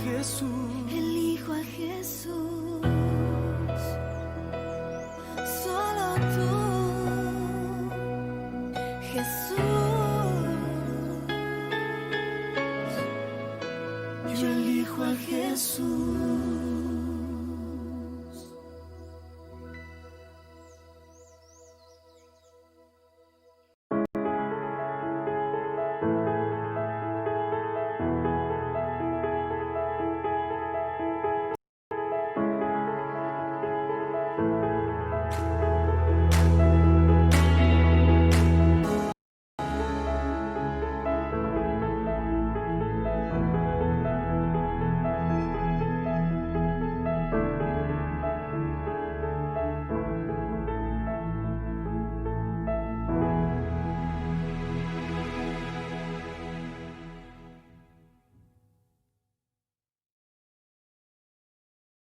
Jesús. Elijo a Jesús. Solo tú, Jesús. Yo elijo a Jesús.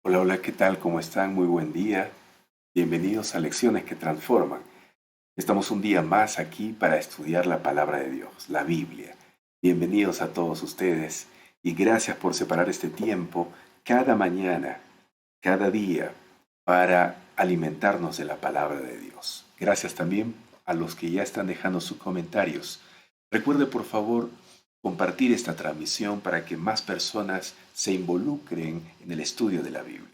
Hola, hola, ¿qué tal? ¿Cómo están? Muy buen día. Bienvenidos a Lecciones que Transforman. Estamos un día más aquí para estudiar la palabra de Dios, la Biblia. Bienvenidos a todos ustedes y gracias por separar este tiempo cada mañana, cada día, para alimentarnos de la palabra de Dios. Gracias también a los que ya están dejando sus comentarios. Recuerde, por favor, compartir esta transmisión para que más personas se involucren en el estudio de la Biblia.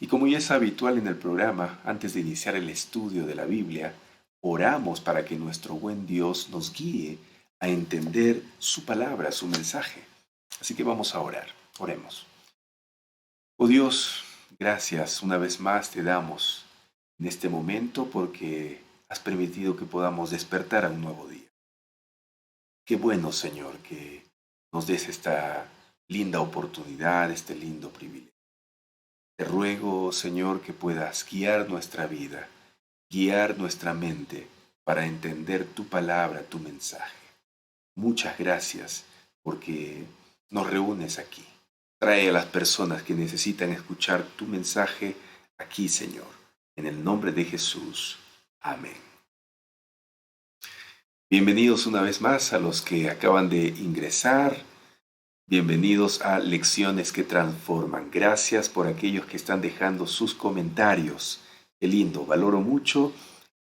Y como ya es habitual en el programa, antes de iniciar el estudio de la Biblia, oramos para que nuestro buen Dios nos guíe a entender su palabra, su mensaje. Así que vamos a orar. Oremos. Oh Dios, gracias una vez más te damos en este momento porque has permitido que podamos despertar a un nuevo día. Qué bueno, Señor, que nos des esta linda oportunidad, este lindo privilegio. Te ruego, Señor, que puedas guiar nuestra vida, guiar nuestra mente para entender tu palabra, tu mensaje. Muchas gracias porque nos reúnes aquí. Trae a las personas que necesitan escuchar tu mensaje aquí, Señor. En el nombre de Jesús. Amén. Bienvenidos una vez más a los que acaban de ingresar. Bienvenidos a Lecciones que Transforman. Gracias por aquellos que están dejando sus comentarios. Qué lindo, valoro mucho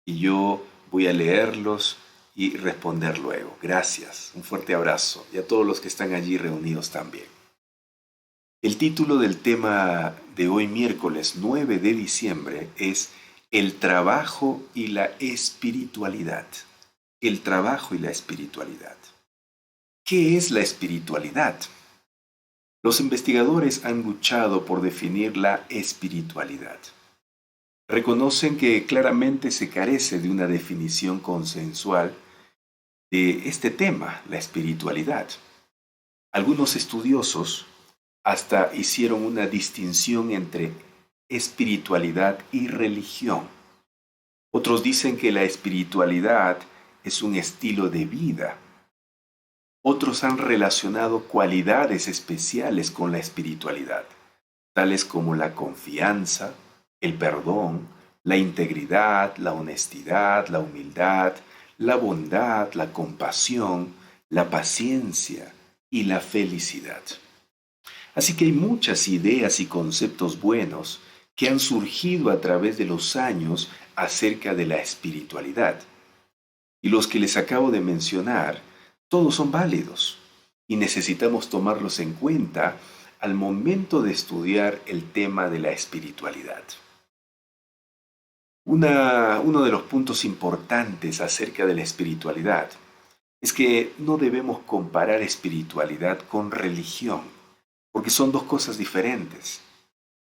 y yo voy a leerlos y responder luego. Gracias, un fuerte abrazo y a todos los que están allí reunidos también. El título del tema de hoy, miércoles 9 de diciembre, es El trabajo y la espiritualidad. El trabajo y la espiritualidad. ¿Qué es la espiritualidad? Los investigadores han luchado por definir la espiritualidad. Reconocen que claramente se carece de una definición consensual de este tema, la espiritualidad. Algunos estudiosos hasta hicieron una distinción entre espiritualidad y religión. Otros dicen que la espiritualidad es un estilo de vida. Otros han relacionado cualidades especiales con la espiritualidad, tales como la confianza, el perdón, la integridad, la honestidad, la humildad, la bondad, la compasión, la paciencia y la felicidad. Así que hay muchas ideas y conceptos buenos que han surgido a través de los años acerca de la espiritualidad. Y los que les acabo de mencionar, todos son válidos y necesitamos tomarlos en cuenta al momento de estudiar el tema de la espiritualidad. Uno de los puntos importantes acerca de la espiritualidad es que no debemos comparar espiritualidad con religión, porque son dos cosas diferentes.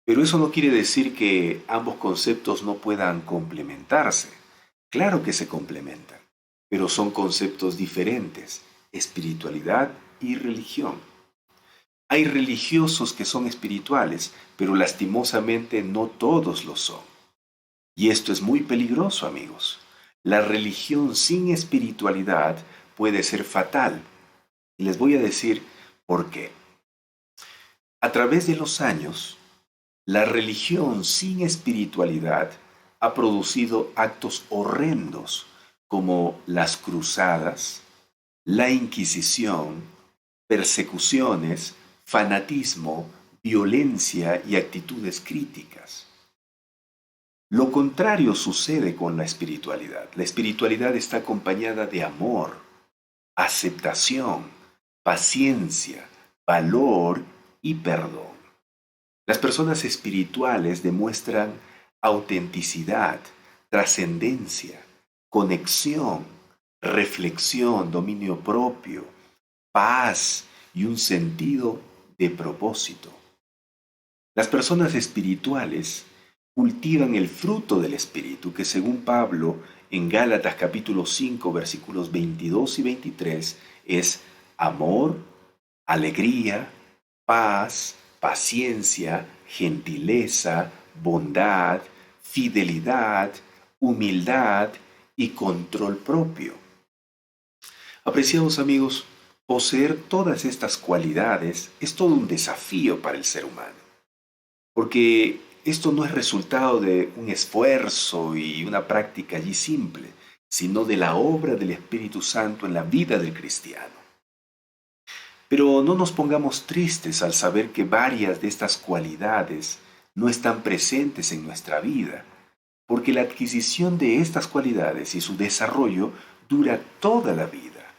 Pero eso no quiere decir que ambos conceptos no puedan complementarse. Claro que se complementan, pero son conceptos diferentes, espiritualidad y religión. Hay religiosos que son espirituales, pero lastimosamente no todos lo son. Y esto es muy peligroso, amigos. La religión sin espiritualidad puede ser fatal. Y les voy a decir por qué. A través de los años, la religión sin espiritualidad ha producido actos horrendos como las cruzadas, la Inquisición, persecuciones, fanatismo, violencia y actitudes críticas. Lo contrario sucede con la espiritualidad. La espiritualidad está acompañada de amor, aceptación, paciencia, valor y perdón. Las personas espirituales demuestran autenticidad, trascendencia, conexión, reflexión, dominio propio, paz y un sentido de propósito. Las personas espirituales cultivan el fruto del Espíritu, que según Pablo en Gálatas capítulo 5 versículos 22 y 23 es amor, alegría, paz, paciencia, gentileza, bondad, fidelidad, humildad y control propio. Apreciados amigos, poseer todas estas cualidades es todo un desafío para el ser humano, porque esto no es resultado de un esfuerzo y una práctica allí simple, sino de la obra del Espíritu Santo en la vida del cristiano. Pero no nos pongamos tristes al saber que varias de estas cualidades no están presentes en nuestra vida, porque la adquisición de estas cualidades y su desarrollo dura toda la vida,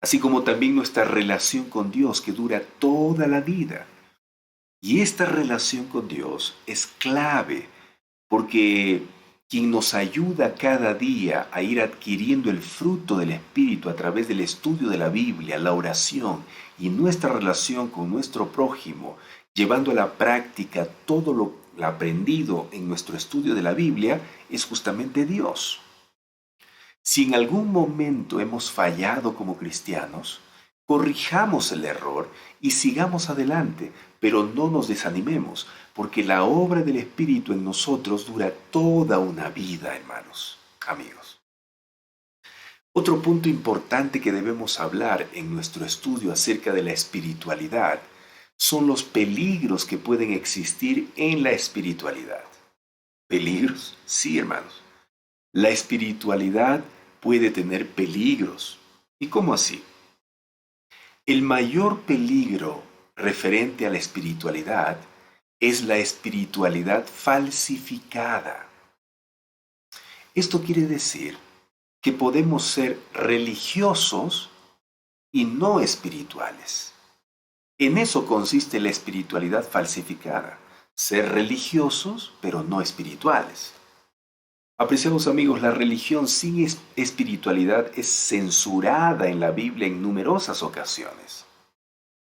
así como también nuestra relación con Dios que dura toda la vida. Y esta relación con Dios es clave porque quien nos ayuda cada día a ir adquiriendo el fruto del Espíritu a través del estudio de la Biblia, la oración y nuestra relación con nuestro prójimo, llevando a la práctica todo lo aprendido en nuestro estudio de la Biblia, es justamente Dios. Si en algún momento hemos fallado como cristianos, corrijamos el error y sigamos adelante, pero no nos desanimemos, porque la obra del Espíritu en nosotros dura toda una vida, hermanos, amigos. Otro punto importante que debemos hablar en nuestro estudio acerca de la espiritualidad son los peligros que pueden existir en la espiritualidad. ¿Peligros? Sí, hermanos. La espiritualidad puede tener peligros. ¿Y cómo así? El mayor peligro referente a la espiritualidad es la espiritualidad falsificada. Esto quiere decir que podemos ser religiosos y no espirituales. En eso consiste la espiritualidad falsificada, ser religiosos pero no espirituales. Apreciados amigos, la religión sin espiritualidad es censurada en la Biblia en numerosas ocasiones.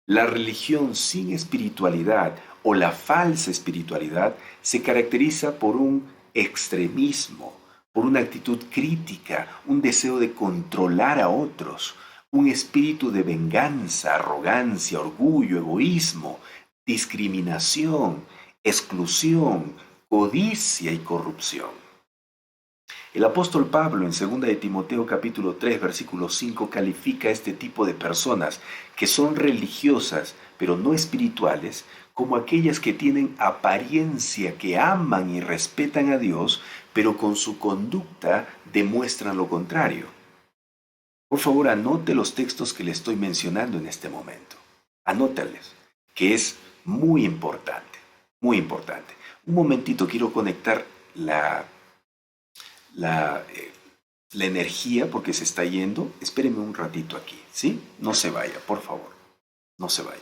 La religión sin espiritualidad o la falsa espiritualidad se caracteriza por un extremismo, por una actitud crítica, un deseo de controlar a otros, un espíritu de venganza, arrogancia, orgullo, egoísmo, discriminación, exclusión, codicia y corrupción. El apóstol Pablo en 2 de Timoteo capítulo 3 versículo 5 califica a este tipo de personas que son religiosas pero no espirituales como aquellas que tienen apariencia, que aman y respetan a Dios, pero con su conducta demuestran lo contrario. Por favor, anote los textos que le estoy mencionando en este momento. Anótales, que es muy importante, muy importante. Un momentito, quiero conectar la energía porque se está yendo. Espéreme un ratito aquí, ¿sí? No se vaya, por favor, no se vaya.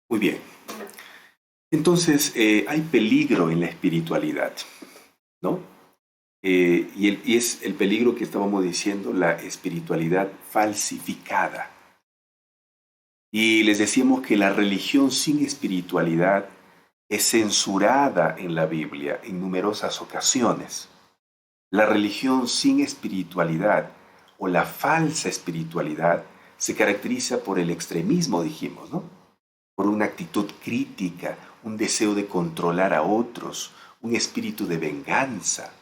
Muy bien. Entonces, hay peligro en la espiritualidad, ¿no? Y es el peligro que estábamos diciendo, la espiritualidad falsificada. Y les decíamos que la religión sin espiritualidad es censurada en la Biblia en numerosas ocasiones. La religión sin espiritualidad o la falsa espiritualidad se caracteriza por el extremismo, dijimos, ¿no? Por una actitud crítica, un deseo de controlar a otros, un espíritu de venganza.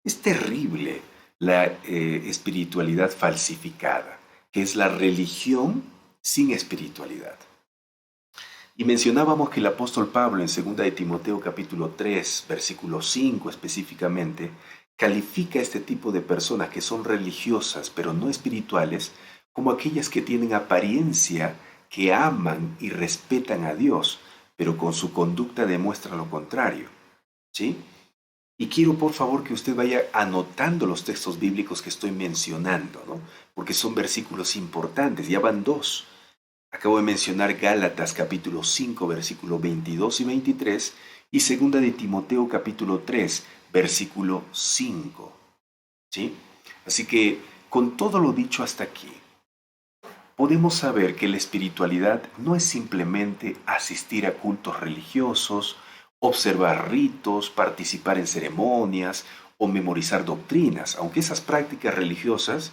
Es terrible la espiritualidad falsificada, que es la religión sin espiritualidad. Y mencionábamos que el apóstol Pablo en 2 de Timoteo capítulo 3, versículo 5 específicamente, califica a este tipo de personas que son religiosas pero no espirituales como aquellas que tienen apariencia, que aman y respetan a Dios, pero con su conducta demuestra lo contrario. ¿Sí? Y quiero por favor que usted vaya anotando los textos bíblicos que estoy mencionando, ¿no? Porque son versículos importantes, ya van dos. Acabo de mencionar Gálatas capítulo 5, versículo 22 y 23, y segunda de Timoteo capítulo 3, versículo 5. ¿Sí? Así que, con todo lo dicho hasta aquí, podemos saber que la espiritualidad no es simplemente asistir a cultos religiosos, observar ritos, participar en ceremonias o memorizar doctrinas, aunque esas prácticas religiosas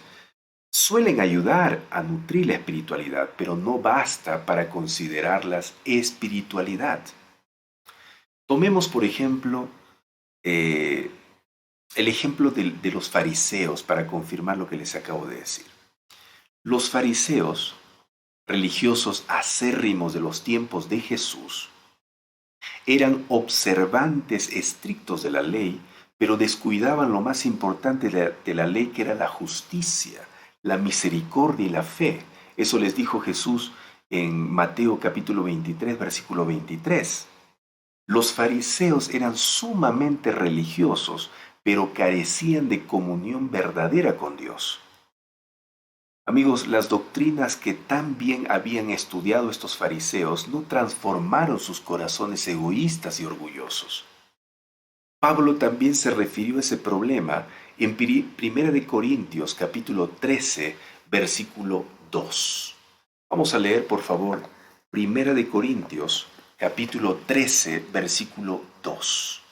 suelen ayudar a nutrir la espiritualidad, pero no basta para considerarlas espiritualidad. Tomemos, por ejemplo, el ejemplo de los fariseos para confirmar lo que les acabo de decir. Los fariseos, religiosos acérrimos de los tiempos de Jesús, eran observantes estrictos de la ley, pero descuidaban lo más importante de la ley, que era la justicia, la misericordia y la fe. Eso les dijo Jesús en Mateo capítulo 23, versículo 23. Los fariseos eran sumamente religiosos, pero carecían de comunión verdadera con Dios. Amigos, las doctrinas que tan bien habían estudiado estos fariseos no transformaron sus corazones egoístas y orgullosos. Pablo también se refirió a ese problema en 1 de Corintios capítulo 13, versículo 2. Vamos a leer, por favor, 1 de Corintios capítulo 13, versículo 2.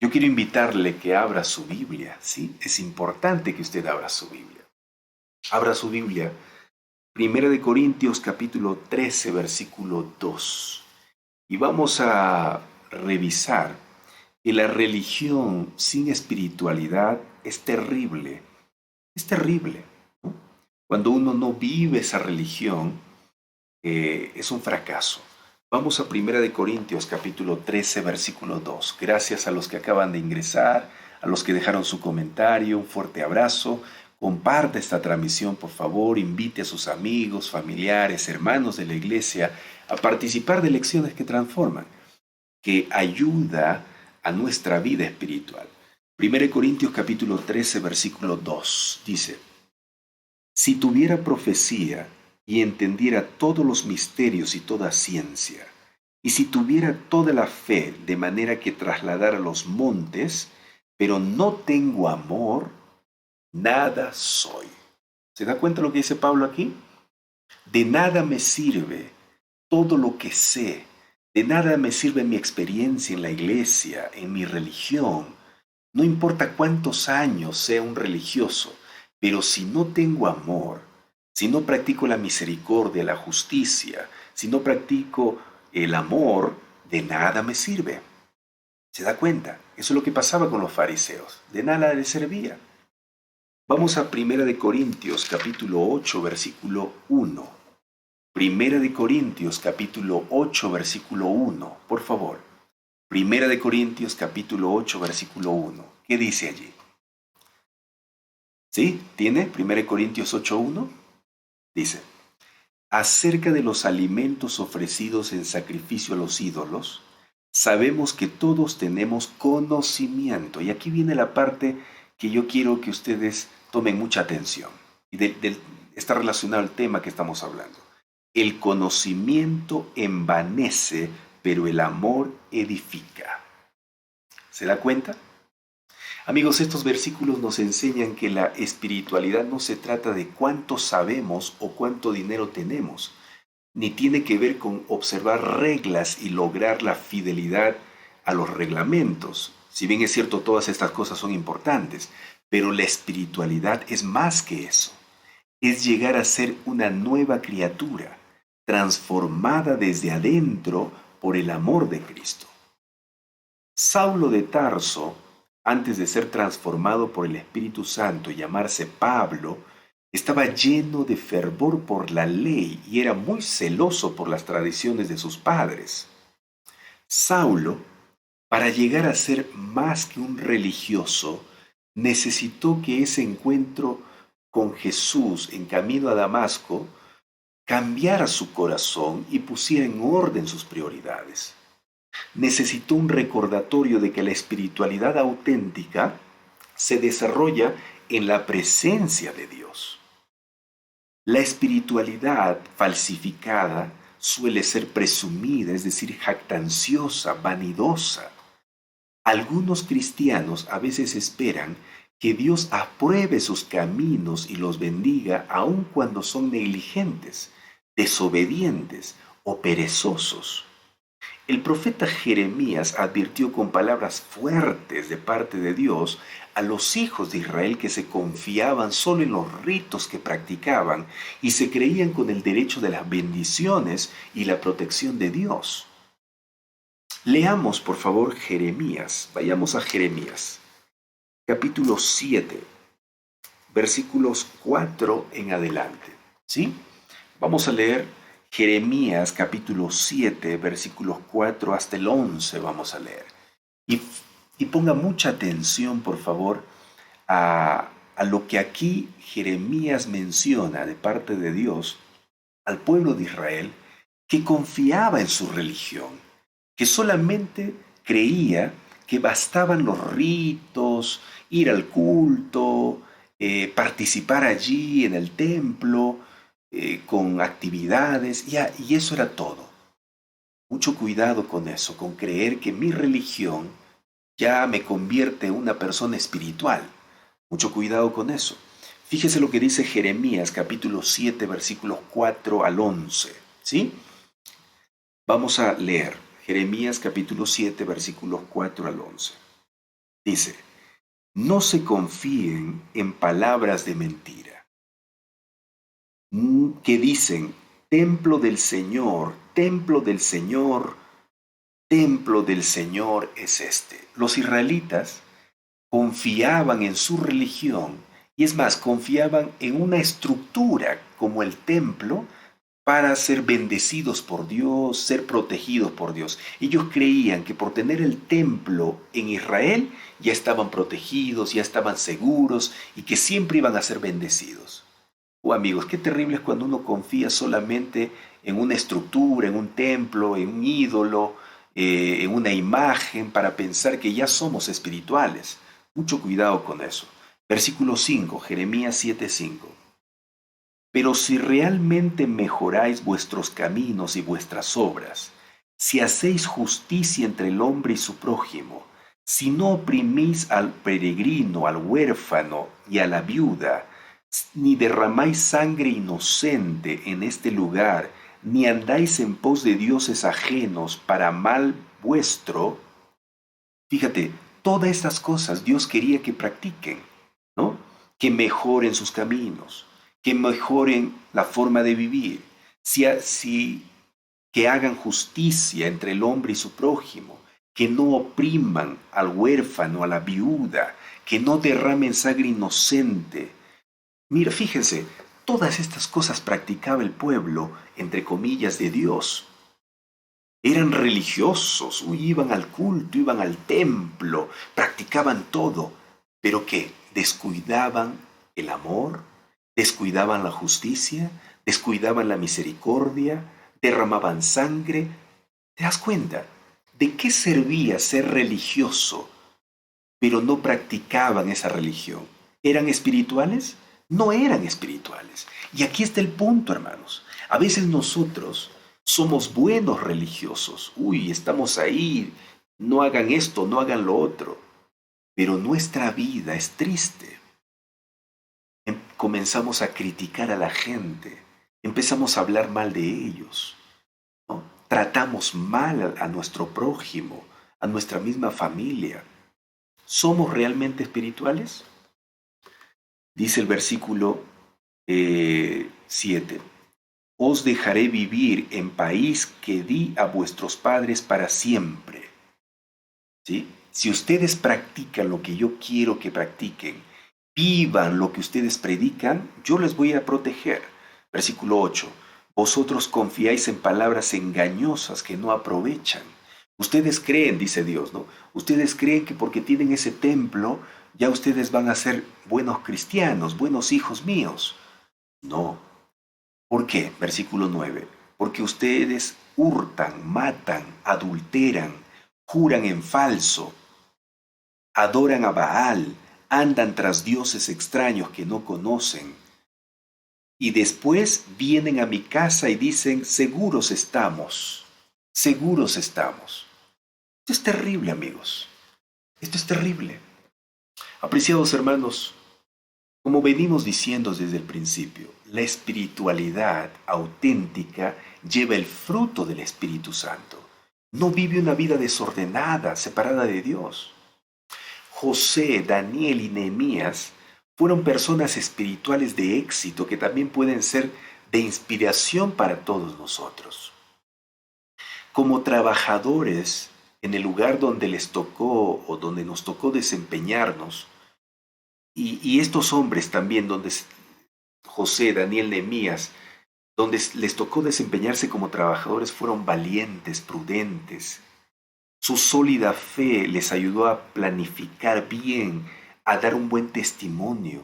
Yo quiero invitarle que abra su Biblia, ¿sí? Es importante que usted abra su Biblia. Abra su Biblia, 1 de Corintios capítulo 13, versículo 2. Y vamos a revisar que la religión sin espiritualidad es terrible. Es terrible, ¿no? Cuando uno no vive esa religión, es un fracaso. Vamos a 1 de Corintios capítulo 13, versículo 2. Gracias a los que acaban de ingresar, a los que dejaron su comentario, un fuerte abrazo. Comparte esta transmisión, por favor, invite a sus amigos, familiares, hermanos de la iglesia a participar de lecciones que transforman, que ayuda a nuestra vida espiritual. 1 Corintios capítulo 13, versículo 2 dice: si tuviera profecía y entendiera todos los misterios y toda ciencia, y si tuviera toda la fe de manera que trasladara los montes, pero no tengo amor, nada soy. ¿Se da cuenta lo que dice Pablo aquí? De nada me sirve todo lo que sé, de nada me sirve mi experiencia en la iglesia, en mi religión. No importa cuántos años sea un religioso, pero si no tengo amor, si no practico la misericordia, la justicia, si no practico el amor, de nada me sirve. ¿Se da cuenta? Eso es lo que pasaba con los fariseos. De nada les servía. Vamos a 1 de Corintios capítulo 8, versículo 1. 1 de Corintios capítulo 8, versículo 1. Por favor. 1 de Corintios capítulo 8, versículo 1. ¿Qué dice allí? ¿Sí? ¿Tiene 1 Corintios 8, 1? Dice: acerca de los alimentos ofrecidos en sacrificio a los ídolos, sabemos que todos tenemos conocimiento. Y aquí viene la parte que yo quiero que ustedes tomen mucha atención. Y está relacionado al tema que estamos hablando. El conocimiento envanece, pero el amor edifica. ¿Se da cuenta? Amigos, estos versículos nos enseñan que la espiritualidad no se trata de cuánto sabemos o cuánto dinero tenemos, ni tiene que ver con observar reglas y lograr la fidelidad a los reglamentos. Si bien es cierto, todas estas cosas son importantes, pero la espiritualidad es más que eso. Es llegar a ser una nueva criatura, transformada desde adentro por el amor de Cristo. Saulo de Tarso, antes de ser transformado por el Espíritu Santo y llamarse Pablo, estaba lleno de fervor por la ley y era muy celoso por las tradiciones de sus padres. Saulo, para llegar a ser más que un religioso, necesitó que ese encuentro con Jesús en camino a Damasco cambiara su corazón y pusiera en orden sus prioridades. Necesitó un recordatorio de que la espiritualidad auténtica se desarrolla en la presencia de Dios. La espiritualidad falsificada suele ser presumida, es decir, jactanciosa, vanidosa. Algunos cristianos a veces esperan que Dios apruebe sus caminos y los bendiga aun cuando son negligentes, desobedientes o perezosos. El profeta Jeremías advirtió con palabras fuertes de parte de Dios a los hijos de Israel que se confiaban solo en los ritos que practicaban y se creían con el derecho de las bendiciones y la protección de Dios. Leamos, por favor, Jeremías. Vayamos a Jeremías, capítulo 7, versículos 4 en adelante. ¿Sí? Vamos a leer Jeremías, capítulo 7, versículos 4 hasta el 11, vamos a leer. Y ponga mucha atención, por favor, a lo que aquí Jeremías menciona de parte de Dios al pueblo de Israel que confiaba en su religión, que solamente creía que bastaban los ritos, ir al culto, participar allí en el templo, con actividades, y eso era todo. Mucho cuidado con eso, con creer que mi religión ya me convierte en una persona espiritual. Mucho cuidado con eso. Fíjese lo que dice Jeremías, capítulo 7, versículos 4 al 11. ¿Sí? Vamos a leer Jeremías, capítulo 7, versículos 4 al 11. Dice: no se confíen en palabras de mentira, que dicen, templo del Señor, templo del Señor, templo del Señor es este. Los israelitas confiaban en su religión, y es más, confiaban en una estructura como el templo para ser bendecidos por Dios, ser protegidos por Dios. Ellos creían que por tener el templo en Israel ya estaban protegidos, ya estaban seguros y que siempre iban a ser bendecidos. Oh amigos, qué terrible es cuando uno confía solamente en una estructura, en un templo, en un ídolo, en una imagen para pensar que ya somos espirituales. Mucho cuidado con eso. Versículo 5, Jeremías 7:5. Pero si realmente mejoráis vuestros caminos y vuestras obras, si hacéis justicia entre el hombre y su prójimo, si no oprimís al peregrino, al huérfano y a la viuda, ni derramáis sangre inocente en este lugar, ni andáis en pos de dioses ajenos para mal vuestro, fíjate, todas estas cosas Dios quería que practiquen, ¿no? Que mejoren sus caminos, que mejoren la forma de vivir, que hagan justicia entre el hombre y su prójimo, que no opriman al huérfano, a la viuda, que no derramen sangre inocente. Mira, fíjense, todas estas cosas practicaba el pueblo, entre comillas, de Dios. Eran religiosos, iban al culto, iban al templo, practicaban todo, pero ¿qué? Descuidaban el amor, descuidaban la justicia, descuidaban la misericordia, derramaban sangre. ¿Te das cuenta? ¿De qué servía ser religioso, pero no practicaban esa religión? ¿Eran espirituales? no eran espirituales. Y aquí está el punto, hermanos. A veces nosotros somos buenos religiosos. Uy, estamos ahí, no hagan esto, no hagan lo otro. Pero nuestra vida es triste. Comenzamos a criticar a la gente, empezamos a hablar mal de ellos, ¿no? Tratamos mal a nuestro prójimo, a nuestra misma familia. ¿Somos realmente espirituales? Dice el versículo 7. Os dejaré vivir en país que di a vuestros padres para siempre. ¿Sí? Si ustedes practican lo que yo quiero que practiquen, vivan lo que ustedes predican, yo les voy a proteger. Versículo 8. Vosotros confiáis en palabras engañosas que no aprovechan. Ustedes creen, dice Dios, ¿no? Ustedes creen que porque tienen ese templo, ya ustedes van a ser buenos cristianos, buenos hijos míos. No. ¿Por qué? Versículo 9. Porque ustedes hurtan, matan, adulteran, juran en falso, adoran a Baal, andan tras dioses extraños que no conocen. Y después vienen a mi casa y dicen, seguros estamos, seguros estamos. Esto es terrible, amigos. Esto es terrible. Apreciados hermanos, como venimos diciendo desde el principio, la espiritualidad auténtica lleva el fruto del Espíritu Santo. No vive una vida desordenada, separada de Dios. José, Daniel y Nehemías fueron personas espirituales de éxito que también pueden ser de inspiración para todos nosotros. Como trabajadores en el lugar donde les tocó o donde nos tocó desempeñarnos, y estos hombres también, donde José, Daniel, Nehemías, donde les tocó desempeñarse como trabajadores, fueron valientes, prudentes. Su sólida fe les ayudó a planificar bien, a dar un buen testimonio.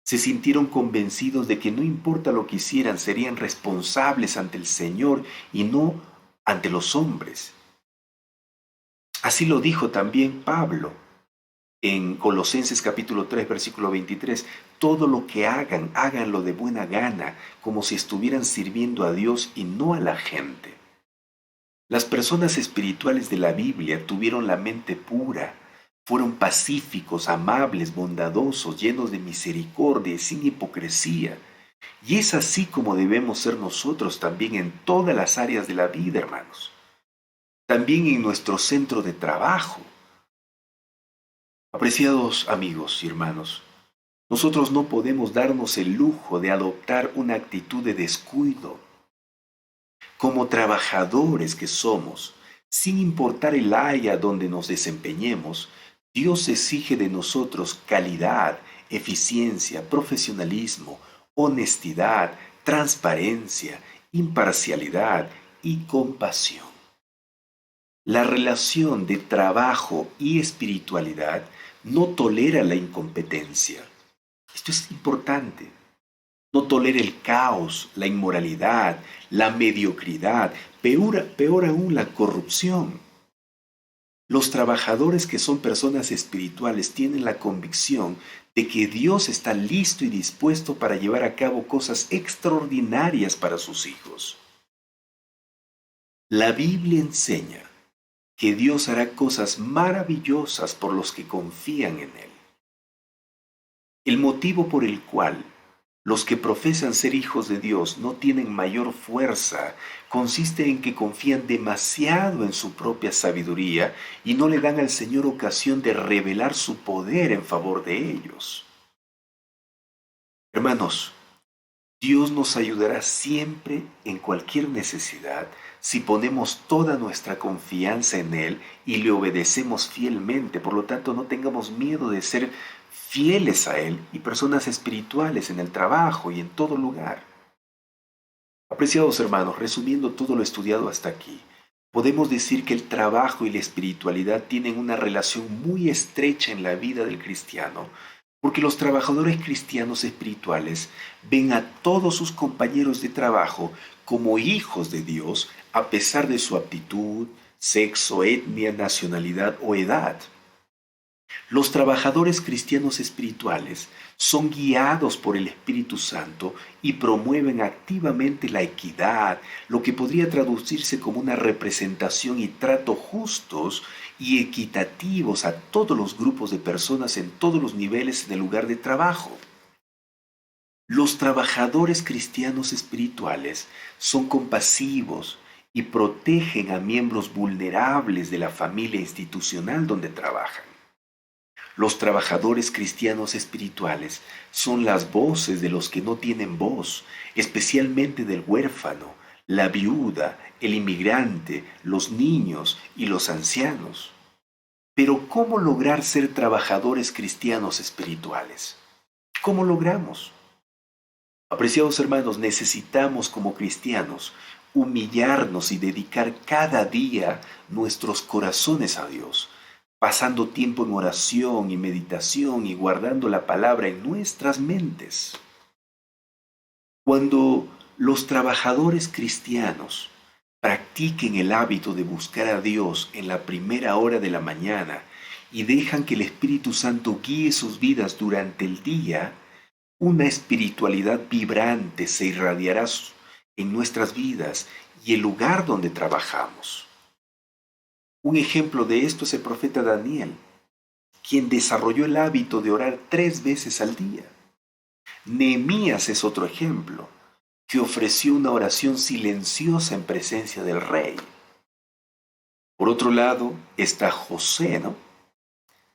Se sintieron convencidos de que no importa lo que hicieran, serían responsables ante el Señor y no ante los hombres. Así lo dijo también Pablo en Colosenses capítulo 3, versículo 23. Todo lo que hagan, háganlo de buena gana, como si estuvieran sirviendo a Dios y no a la gente. Las personas espirituales de la Biblia tuvieron la mente pura, fueron pacíficos, amables, bondadosos, llenos de misericordia y sin hipocresía. Y es así como debemos ser nosotros también en todas las áreas de la vida, hermanos. También en nuestro centro de trabajo. Apreciados amigos y hermanos, nosotros no podemos darnos el lujo de adoptar una actitud de descuido. Como trabajadores que somos, sin importar el área donde nos desempeñemos, Dios exige de nosotros calidad, eficiencia, profesionalismo, honestidad, transparencia, imparcialidad y compasión. La relación de trabajo y espiritualidad no tolera la incompetencia. Esto es importante. No tolera el caos, la inmoralidad, la mediocridad, peor aún la corrupción. Los trabajadores que son personas espirituales tienen la convicción de que Dios está listo y dispuesto para llevar a cabo cosas extraordinarias para sus hijos. La Biblia enseña que Dios hará cosas maravillosas por los que confían en Él. El motivo por el cual los que profesan ser hijos de Dios no tienen mayor fuerza consiste en que confían demasiado en su propia sabiduría y no le dan al Señor ocasión de revelar su poder en favor de ellos. Hermanos, Dios nos ayudará siempre en cualquier necesidad si ponemos toda nuestra confianza en Él y le obedecemos fielmente. Por lo tanto, no tengamos miedo de ser fieles a Él y personas espirituales en el trabajo y en todo lugar. Apreciados hermanos, resumiendo todo lo estudiado hasta aquí, podemos decir que el trabajo y la espiritualidad tienen una relación muy estrecha en la vida del cristiano, porque los trabajadores cristianos espirituales ven a todos sus compañeros de trabajo como hijos de Dios a pesar de su aptitud, sexo, etnia, nacionalidad o edad. Los trabajadores cristianos espirituales son guiados por el Espíritu Santo y promueven activamente la equidad, lo que podría traducirse como una representación y trato justos y equitativos a todos los grupos de personas en todos los niveles en el lugar de trabajo. Los trabajadores cristianos espirituales son compasivos y protegen a miembros vulnerables de la familia institucional donde trabajan. Los trabajadores cristianos espirituales son las voces de los que no tienen voz, especialmente del huérfano, la viuda, el inmigrante, los niños y los ancianos. Pero ¿cómo lograr ser trabajadores cristianos espirituales? ¿Cómo logramos? Apreciados hermanos, necesitamos como cristianos humillarnos y dedicar cada día nuestros corazones a Dios, pasando tiempo en oración y meditación y guardando la palabra en nuestras mentes. Cuando los trabajadores cristianos practiquen el hábito de buscar a Dios en la primera hora de la mañana y dejan que el Espíritu Santo guíe sus vidas durante el día, una espiritualidad vibrante se irradiará en nuestras vidas y el lugar donde trabajamos. Un ejemplo de esto es el profeta Daniel, quien desarrolló el hábito de orar 3 veces al día. Nehemías es otro ejemplo, que ofreció una oración silenciosa en presencia del rey. Por otro lado está José, ¿no?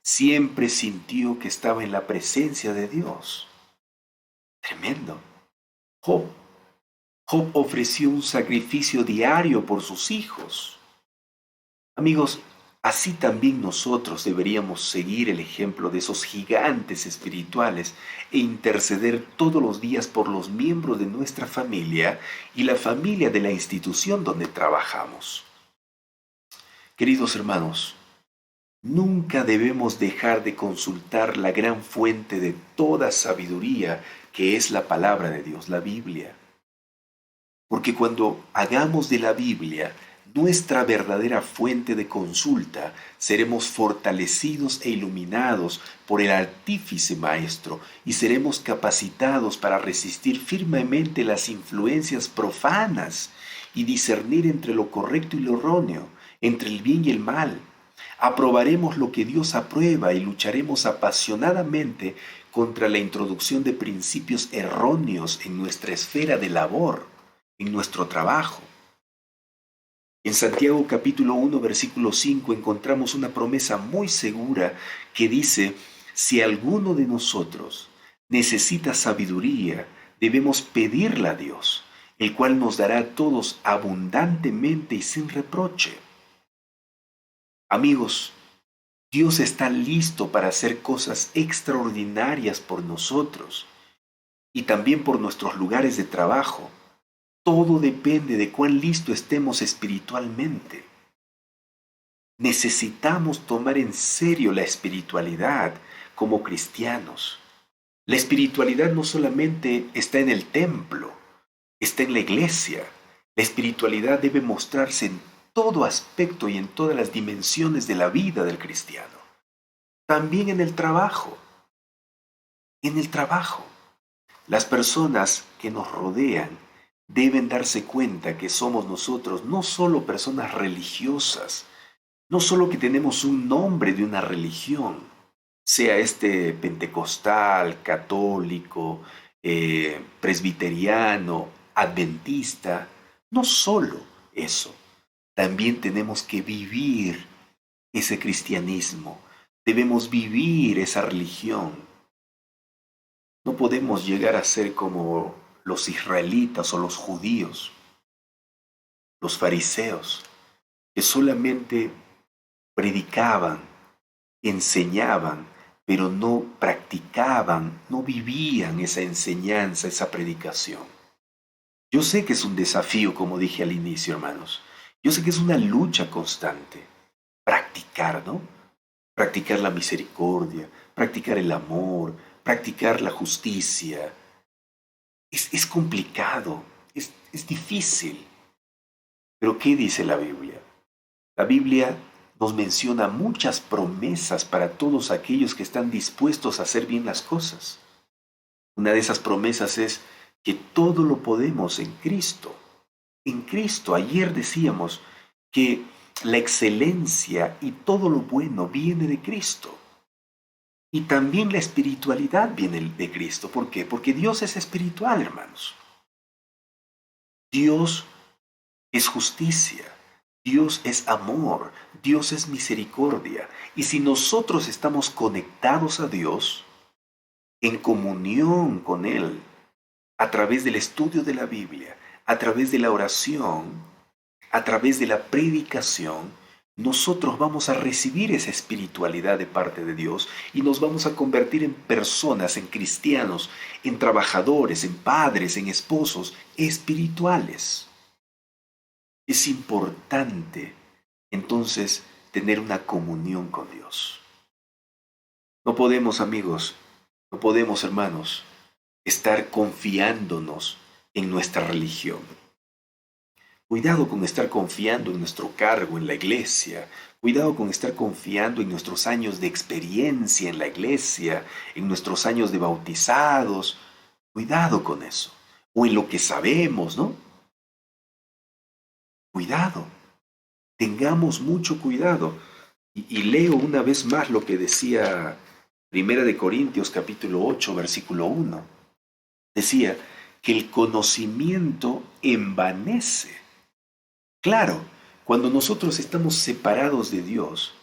Siempre sintió que estaba en la presencia de Dios. Tremendo. Job ofreció un sacrificio diario por sus hijos. Amigos, así también nosotros deberíamos seguir el ejemplo de esos gigantes espirituales e interceder todos los días por los miembros de nuestra familia y la familia de la institución donde trabajamos. Queridos hermanos, nunca debemos dejar de consultar la gran fuente de toda sabiduría que es la palabra de Dios, la Biblia. Porque cuando hagamos de la Biblia nuestra verdadera fuente de consulta, seremos fortalecidos e iluminados por el Artífice Maestro y seremos capacitados para resistir firmemente las influencias profanas y discernir entre lo correcto y lo erróneo, entre el bien y el mal. Aprobaremos lo que Dios aprueba y lucharemos apasionadamente contra la introducción de principios erróneos en nuestra esfera de labor, en nuestro trabajo. En Santiago capítulo 1, versículo 5 encontramos una promesa muy segura que dice: si alguno de nosotros necesita sabiduría, debemos pedirla a Dios, el cual nos dará a todos abundantemente y sin reproche. Amigos, Dios está listo para hacer cosas extraordinarias por nosotros y también por nuestros lugares de trabajo. Todo depende de cuán listo estemos espiritualmente. Necesitamos tomar en serio la espiritualidad como cristianos. La espiritualidad no solamente está en el templo, está en la iglesia. La espiritualidad debe mostrarse en todo aspecto y en todas las dimensiones de la vida del cristiano. También en el trabajo. En el trabajo. Las personas que nos rodean deben darse cuenta que somos nosotros no solo personas religiosas, no solo que tenemos un nombre de una religión, sea este pentecostal, católico, presbiteriano, adventista, no solo eso, también tenemos que vivir ese cristianismo, debemos vivir esa religión. No podemos llegar a ser como los israelitas o los judíos, los fariseos, que solamente predicaban, enseñaban, pero no practicaban, no vivían esa enseñanza, esa predicación. Yo sé que es un desafío, como dije al inicio, hermanos. Yo sé que es una lucha constante. Practicar, ¿no? Practicar la misericordia, practicar el amor, practicar la justicia. Es complicado, es difícil. Pero ¿qué dice la Biblia? La Biblia nos menciona muchas promesas para todos aquellos que están dispuestos a hacer bien las cosas. Una de esas promesas es que todo lo podemos en Cristo. En Cristo, ayer decíamos que la excelencia y todo lo bueno viene de Cristo. Y también la espiritualidad viene de Cristo. ¿Por qué? Porque Dios es espiritual, hermanos. Dios es justicia. Dios es amor. Dios es misericordia. Y si nosotros estamos conectados a Dios, en comunión con Él, a través del estudio de la Biblia, a través de la oración, a través de la predicación, nosotros vamos a recibir esa espiritualidad de parte de Dios y nos vamos a convertir en personas, en cristianos, en trabajadores, en padres, en esposos espirituales. Es importante entonces tener una comunión con Dios. No podemos, amigos, no podemos, hermanos, estar confiándonos en nuestra religión. Cuidado con estar confiando en nuestro cargo en la iglesia. Cuidado con estar confiando en nuestros años de experiencia en la iglesia, en nuestros años de bautizados. Cuidado con eso. O en lo que sabemos, ¿no? Cuidado. Tengamos mucho cuidado. Y leo una vez más lo que decía 1 Corintios capítulo 8, versículo 1. Decía que el conocimiento envanece. Claro, cuando nosotros estamos separados de Dios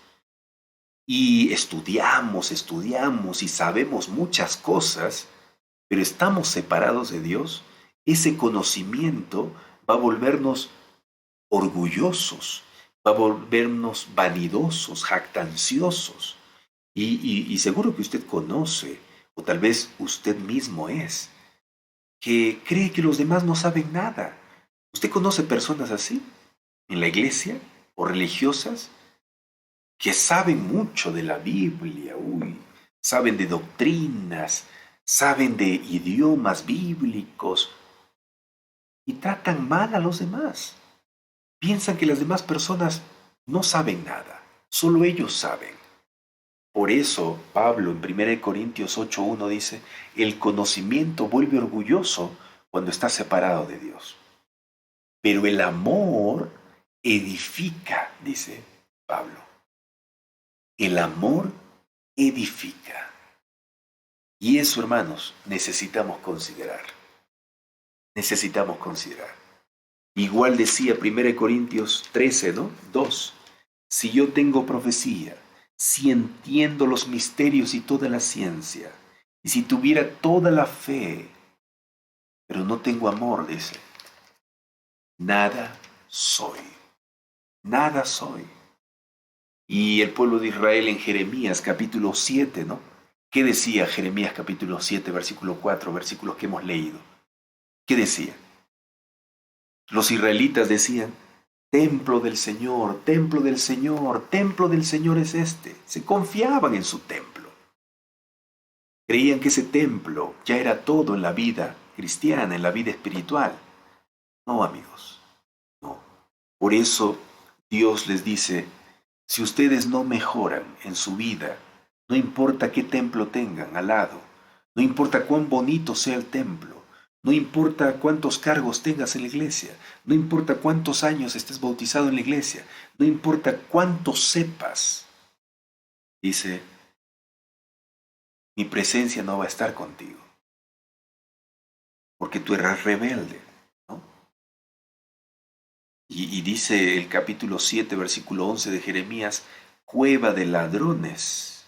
y estudiamos y sabemos muchas cosas, pero estamos separados de Dios, ese conocimiento va a volvernos orgullosos, va a volvernos vanidosos, jactanciosos. Y seguro que usted conoce, o tal vez usted mismo es, que cree que los demás no saben nada. ¿Usted conoce personas así en la iglesia o religiosas que saben mucho de la Biblia? Saben de doctrinas, saben de idiomas bíblicos y tratan mal a los demás. Piensan que las demás personas no saben nada, solo ellos saben. Por eso Pablo en 1 Corintios 8:1 dice, el conocimiento vuelve orgulloso cuando está separado de Dios. Pero el amor edifica, dice Pablo. El amor edifica. Y eso, hermanos, necesitamos considerar. Necesitamos considerar. Igual decía 1 Corintios 13, ¿no? 2. Si yo tengo profecía, si entiendo los misterios y toda la ciencia, y si tuviera toda la fe, pero no tengo amor, dice, nada soy. Nada soy. Y el pueblo de Israel en Jeremías capítulo 7, ¿no? ¿Qué decía Jeremías capítulo 7, versículo 4, versículos que hemos leído? ¿Qué decía? Los israelitas decían, templo del Señor, templo del Señor, templo del Señor es este. Se confiaban en su templo. Creían que ese templo ya era todo en la vida cristiana, en la vida espiritual. No, amigos, no. Por eso Dios les dice, si ustedes no mejoran en su vida, no importa qué templo tengan al lado, no importa cuán bonito sea el templo, no importa cuántos cargos tengas en la iglesia, no importa cuántos años estés bautizado en la iglesia, no importa cuánto sepas, dice, mi presencia no va a estar contigo, porque tú eras rebelde, ¿no? Y dice el capítulo 7, versículo 11 de Jeremías, cueva de ladrones,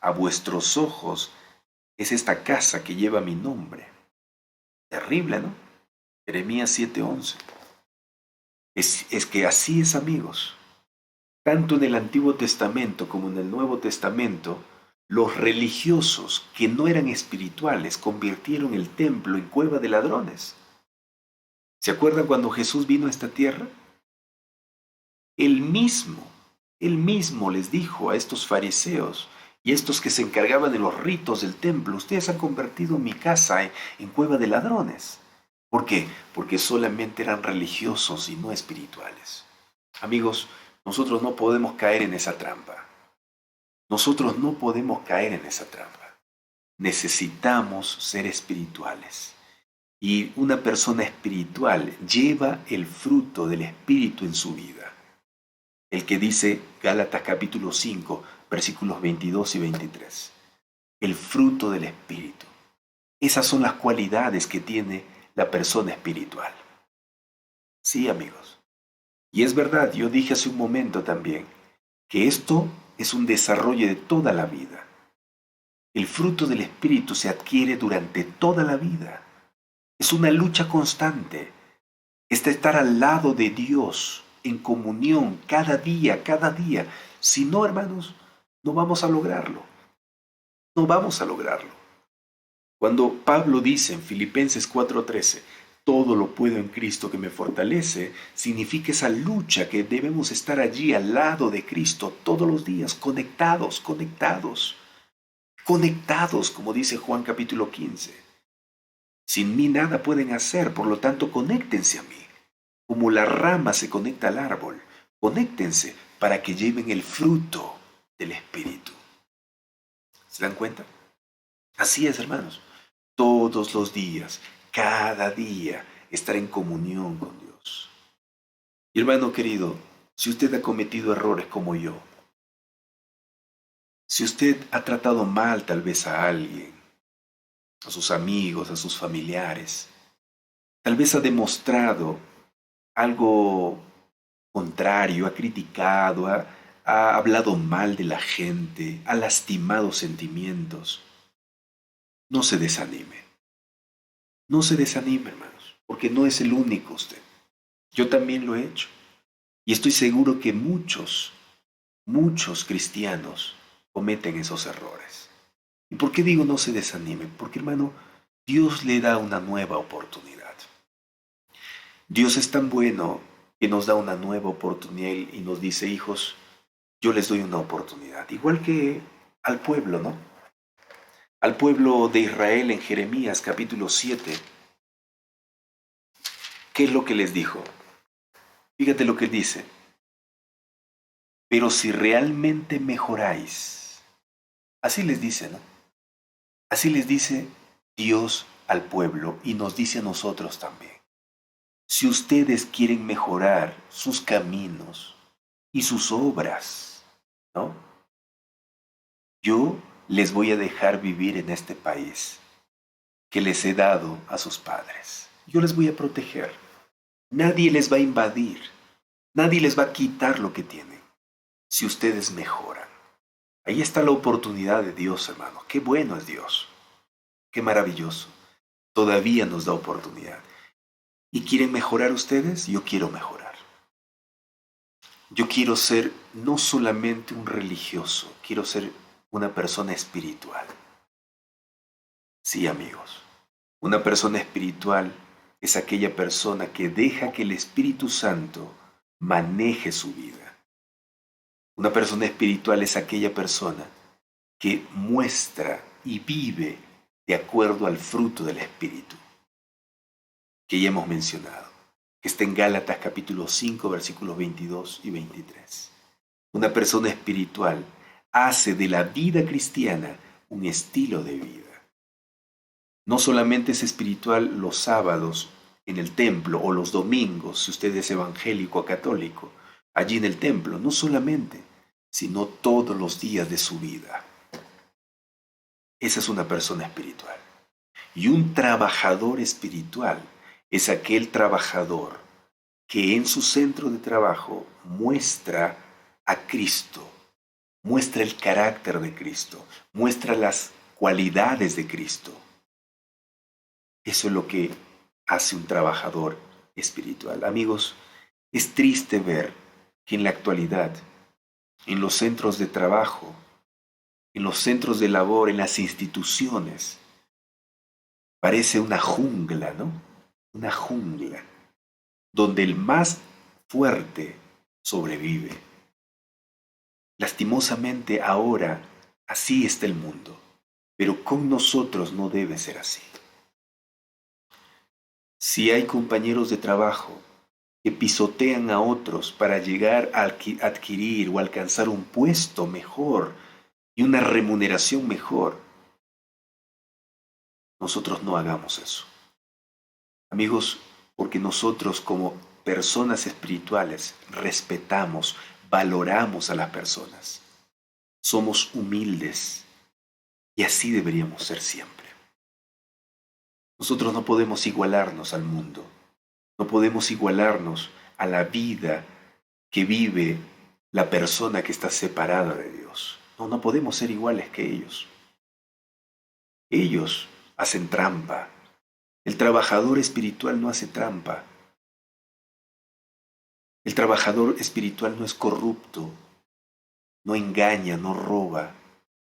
a vuestros ojos es esta casa que lleva mi nombre. Terrible, ¿no? Jeremías 7:11. Es que así es, amigos. Tanto en el Antiguo Testamento como en el Nuevo Testamento, los religiosos que no eran espirituales convirtieron el templo en cueva de ladrones. ¿Se acuerdan cuando Jesús vino a esta tierra? Él mismo les dijo a estos fariseos y estos que se encargaban de los ritos del templo, ustedes han convertido mi casa en cueva de ladrones. ¿Por qué? Porque solamente eran religiosos y no espirituales. Amigos, nosotros no podemos caer en esa trampa. Nosotros no podemos caer en esa trampa. Necesitamos ser espirituales. Y una persona espiritual lleva el fruto del Espíritu en su vida. El que dice Gálatas capítulo 5, versículos 22 y 23. El fruto del Espíritu. Esas son las cualidades que tiene la persona espiritual. Sí, amigos. Y es verdad, yo dije hace un momento también, que esto es un desarrollo de toda la vida. El fruto del Espíritu se adquiere durante toda la vida. Es una lucha constante. Es estar al lado de Dios, en comunión, cada día, cada día. Si no, hermanos, no vamos a lograrlo. No vamos a lograrlo. Cuando Pablo dice en Filipenses 4:13, todo lo puedo en Cristo que me fortalece, significa esa lucha que debemos estar allí al lado de Cristo todos los días, conectados, como dice Juan capítulo 15. Sin mí nada pueden hacer, por lo tanto, conéctense a mí. Como la rama se conecta al árbol, conéctense para que lleven el fruto del Espíritu. ¿Se dan cuenta? Así es, hermanos. Todos los días, cada día, estar en comunión con Dios. Y hermano querido, si usted ha cometido errores como yo, si usted ha tratado mal tal vez a alguien, a sus amigos, a sus familiares, tal vez ha demostrado algo contrario, ha criticado, ha hablado mal de la gente, ha lastimado sentimientos, no se desanime. No se desanime, hermanos, porque no es el único usted. Yo también lo he hecho. Y estoy seguro que muchos cristianos cometen esos errores. ¿Y por qué digo no se desanime? Porque, hermano, Dios le da una nueva oportunidad. Dios es tan bueno que nos da una nueva oportunidad y nos dice, hijos, yo les doy una oportunidad. Igual que al pueblo, ¿no? Al pueblo de Israel en Jeremías capítulo 7. ¿Qué es lo que les dijo? Fíjate lo que dice. Pero si realmente mejoráis, así les dice, ¿no? Así les dice Dios al pueblo y nos dice a nosotros también. Si ustedes quieren mejorar sus caminos y sus obras, ¿no? Yo les voy a dejar vivir en este país que les he dado a sus padres. Yo les voy a proteger. Nadie les va a invadir. Nadie les va a quitar lo que tienen. Si ustedes mejoran. Ahí está la oportunidad de Dios, hermano. Qué bueno es Dios. Qué maravilloso. Todavía nos da oportunidad. ¿Y quieren mejorar ustedes? Yo quiero mejorar. Yo quiero ser no solamente un religioso, quiero ser una persona espiritual. Sí, amigos. Una persona espiritual es aquella persona que deja que el Espíritu Santo maneje su vida. Una persona espiritual es aquella persona que muestra y vive de acuerdo al fruto del Espíritu, que ya hemos mencionado, que está en Gálatas capítulo 5, versículos 22 y 23. Una persona espiritual hace de la vida cristiana un estilo de vida. No solamente es espiritual los sábados en el templo o los domingos, si usted es evangélico o católico, allí en el templo, no solamente, sino todos los días de su vida. Esa es una persona espiritual. Y un trabajador espiritual es aquel trabajador que en su centro de trabajo muestra a Cristo, muestra el carácter de Cristo, muestra las cualidades de Cristo. Eso es lo que hace un trabajador espiritual. Amigos, es triste ver que en la actualidad, en los centros de trabajo, en los centros de labor, en las instituciones, parece una jungla, ¿no? Una jungla, donde el más fuerte sobrevive. Lastimosamente ahora así está el mundo, pero con nosotros no debe ser así. Si hay compañeros de trabajo que pisotean a otros para llegar a adquirir o alcanzar un puesto mejor y una remuneración mejor. Nosotros no hagamos eso. Amigos, porque nosotros como personas espirituales respetamos, valoramos a las personas. Somos humildes y así deberíamos ser siempre. Nosotros no podemos igualarnos al mundo, no podemos igualarnos a la vida que vive la persona que está separada de Dios. No, no podemos ser iguales que ellos. Ellos hacen trampa. El trabajador espiritual no hace trampa. El trabajador espiritual no es corrupto, no engaña, no roba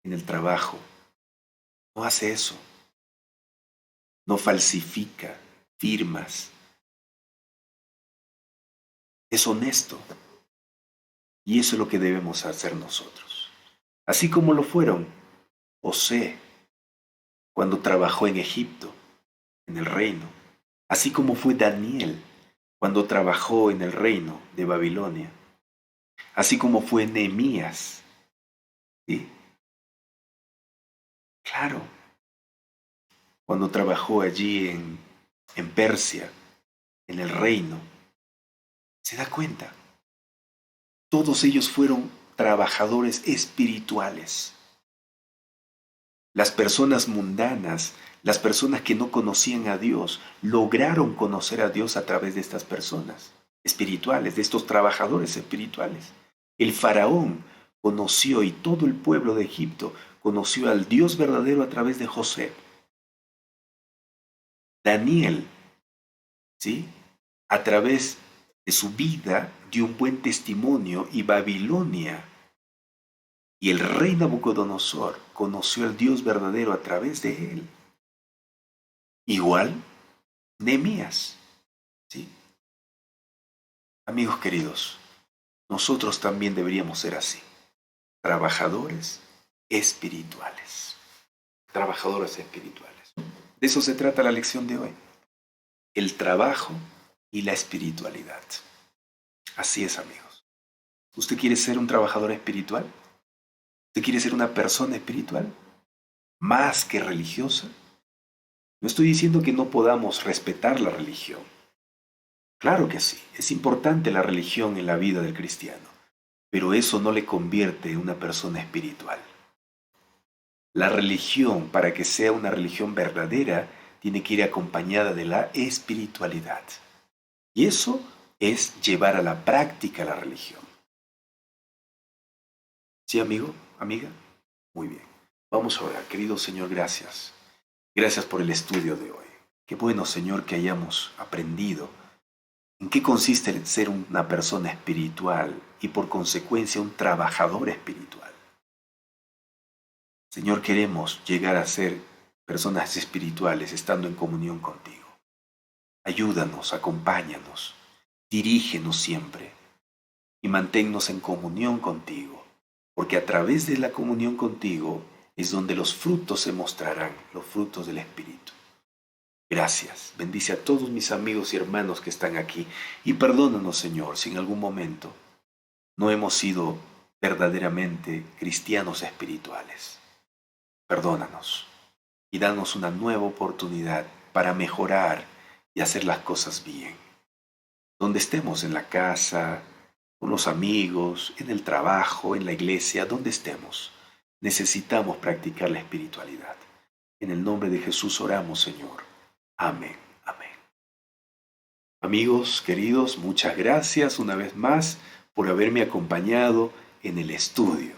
en el trabajo. No hace eso. No falsifica firmas. Es honesto. Y eso es lo que debemos hacer nosotros. Así como lo fueron José cuando trabajó en Egipto, en el reino. Así como fue Daniel cuando trabajó en el reino de Babilonia. Así como fue Nehemías. ¿Sí? Claro. Cuando trabajó allí en Persia, en el reino. ¿Se da cuenta? Todos ellos fueron trabajadores espirituales. Las personas mundanas, las personas que no conocían a Dios, lograron conocer a Dios a través de estas personas espirituales, de estos trabajadores espirituales. El faraón conoció y todo el pueblo de Egipto conoció al Dios verdadero a través de José. Daniel, ¿sí? A través de su vida dio un buen testimonio y Babilonia y el rey Nabucodonosor conoció al Dios verdadero a través de él. Igual, Nehemías, ¿sí? Amigos queridos, nosotros también deberíamos ser así, trabajadores espirituales. Trabajadores espirituales. De eso se trata la lección de hoy. El trabajo y la espiritualidad. Así es, amigos. ¿Usted quiere ser un trabajador espiritual? ¿Usted quiere ser una persona espiritual? Más que religiosa. No estoy diciendo que no podamos respetar la religión. Claro que sí, es importante la religión en la vida del cristiano, pero eso no le convierte en una persona espiritual. La religión, para que sea una religión verdadera, tiene que ir acompañada de la espiritualidad. Y eso es llevar a la práctica la religión. ¿Sí, amigo? ¿Amiga? Muy bien. Vamos a orar. Querido Señor, gracias. Gracias por el estudio de hoy. Qué bueno, Señor, que hayamos aprendido en qué consiste el ser una persona espiritual y por consecuencia un trabajador espiritual. Señor, queremos llegar a ser personas espirituales estando en comunión contigo. Ayúdanos, acompáñanos, dirígenos siempre y manténnos en comunión contigo, porque a través de la comunión contigo es donde los frutos se mostrarán, los frutos del Espíritu. Gracias, bendice a todos mis amigos y hermanos que están aquí y perdónanos, Señor, si en algún momento no hemos sido verdaderamente cristianos espirituales. Perdónanos y danos una nueva oportunidad para mejorar y hacer las cosas bien. Donde estemos, en la casa, con los amigos, en el trabajo, en la iglesia, donde estemos, necesitamos practicar la espiritualidad. En el nombre de Jesús oramos, Señor. Amén. Amén. Amigos queridos, muchas gracias una vez más por haberme acompañado en el estudio.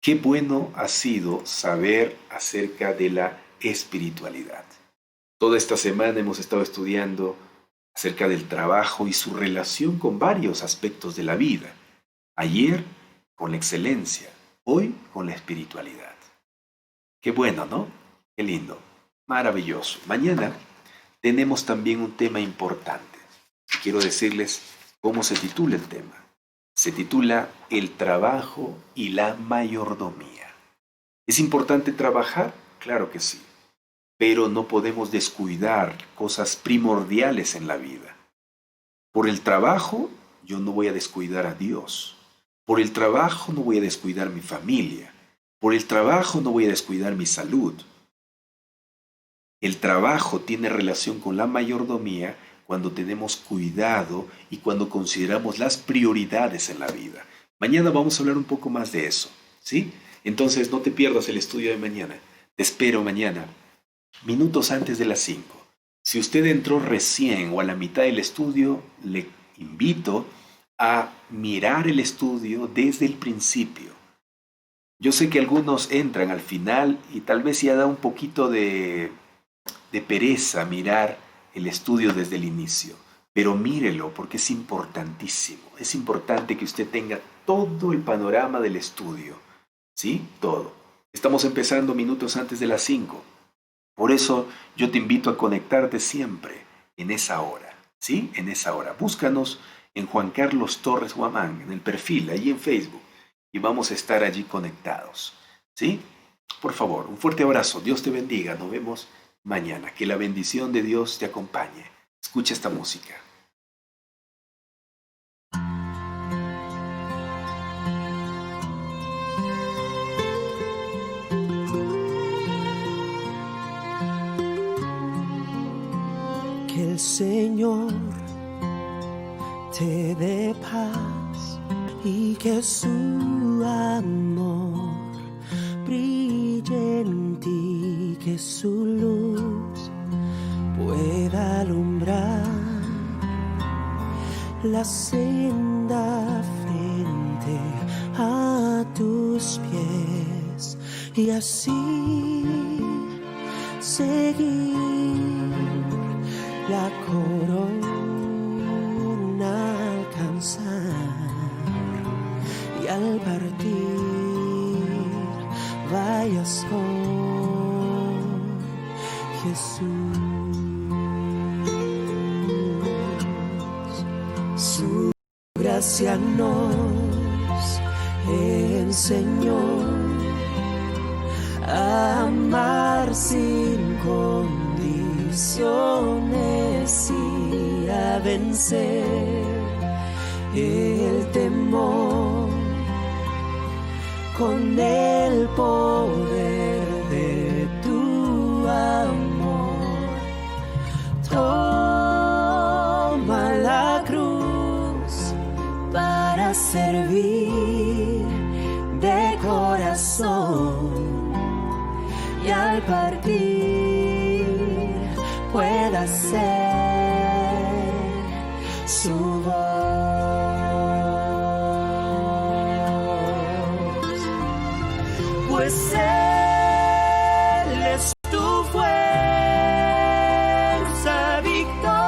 Qué bueno ha sido saber acerca de la espiritualidad. Toda esta semana hemos estado estudiando acerca del trabajo y su relación con varios aspectos de la vida. Ayer con la excelencia, hoy con la espiritualidad. Qué bueno, ¿no? Qué lindo, maravilloso. Mañana tenemos también un tema importante. Quiero decirles cómo se titula el tema. Se titula El trabajo y la mayordomía. ¿Es importante trabajar? Claro que sí. Pero no podemos descuidar cosas primordiales en la vida. Por el trabajo, yo no voy a descuidar a Dios. Por el trabajo no voy a descuidar mi familia. Por el trabajo no voy a descuidar mi salud. El trabajo tiene relación con la mayordomía cuando tenemos cuidado y cuando consideramos las prioridades en la vida. Mañana vamos a hablar un poco más de eso, ¿sí? Entonces no te pierdas el estudio de mañana. Te espero mañana, minutos antes de las 5. Si usted entró recién o a la mitad del estudio, le invito a mirar el estudio desde el principio. Yo sé que algunos entran al final y tal vez ya da un poquito de pereza mirar el estudio desde el inicio, pero mírelo porque es importantísimo. Es importante que usted tenga todo el panorama del estudio, ¿sí? Todo. Estamos empezando minutos antes de las 5. Por eso yo te invito a conectarte siempre en esa hora, ¿sí? En esa hora. Búscanos en Juan Carlos Torres Guamán, en el perfil, allí en Facebook, y vamos a estar allí conectados, ¿sí? Por favor, un fuerte abrazo. Dios te bendiga. Nos vemos mañana. Que la bendición de Dios te acompañe. Escucha esta música. Que el Señor te dé paz y que su amor brille en ti, que su luz pueda alumbrar la senda frente a tus pies y así seguir la corona alcanzar y al partir vayas con Jesús. Su gracia nos enseñó a amar sin condiciones y a vencer el temor con el poder de tu amor. Toma la cruz para servir de corazón y al partir pueda ser su voz. Pues Él es tu fuerza, victoria.